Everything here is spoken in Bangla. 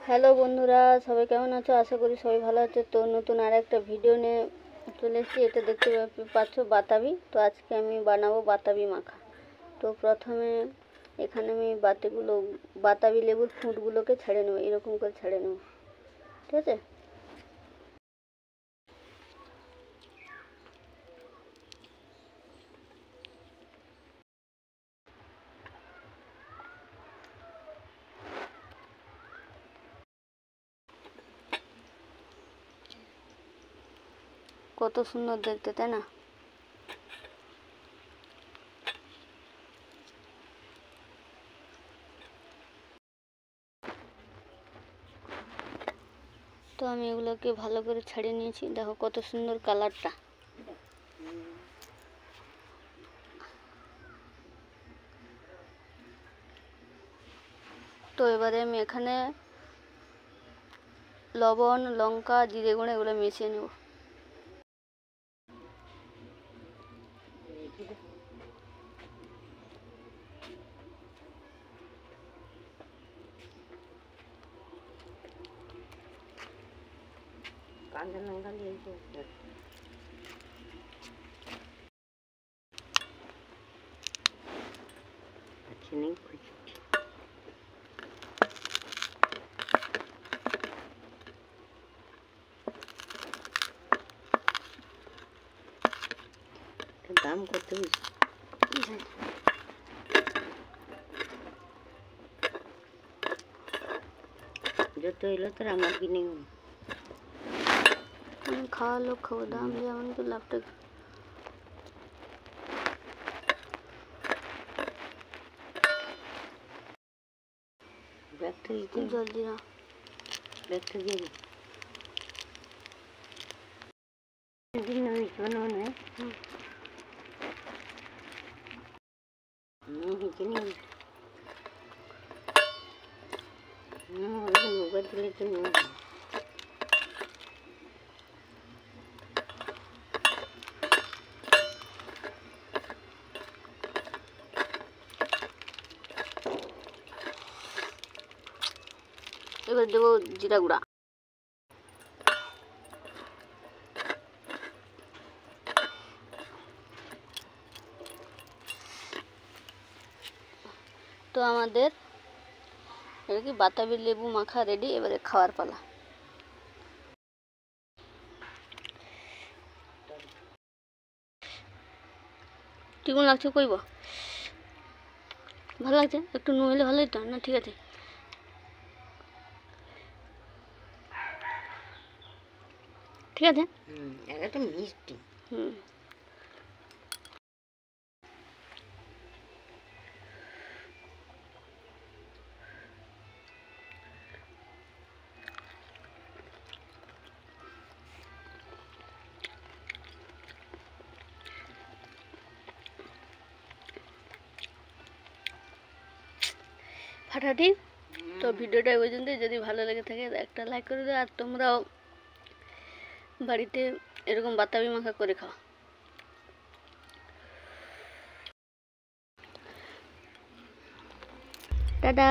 হ্যালো বন্ধুরা, সবাই কেমন আছো? আশা করি সবাই ভালো আছে। তো নতুন আর একটা ভিডিও নিয়ে চলে এসেছি। এটা দেখতে পাচ্ছ বাতাবি। তো আজকে আমি বানাবো বাতাবি মাখা। তো প্রথমে এখানে আমি বাতাবি লেবুর ফুঁটগুলোকে ছেড়ে নেবো, এরকম করে ছেড়ে নেবো, ঠিক আছে। কত সুন্দর দেখতে, তাই না? তো আমি এগুলোকে ভালো করে ছেড়ে নিয়েছি। দেখো কত সুন্দর কালারটা। তো এবারে আমি এখানে লবণ, লঙ্কা, জিরে গুঁড়ো এগুলো মিশিয়ে নেব। কাঁচা লঙ্কা দিয়েছি, চিনি কুচি, দাম কত যত এলো তোর আমার কিনে খাওয়া লোক খাবো, দাম যেমন তো লাভটা। জলদি না, ব্যাগটা দিয়ে দিই। এবার দেবো জিরা গুঁড়া। তো আমাদের এটা কি বাতাবি লেবু মাখা রেডি। এবারে খাওয়ার পালা। কেমন লাগছে কইব? ভালো লাগছে? একটু নুন হলে ভালো হতো না? ঠিক আছে, ঠিক আছে। একটা মিষ্টি। ফাটাটি। তো ভিডিওটা এই পর্যন্ত। যদি ভালো লেগে থাকে একটা লাইক করে দাও। আর তোমরাও বাড়িতে এরকম বাতাবি মাখা করে খাও। টাটা।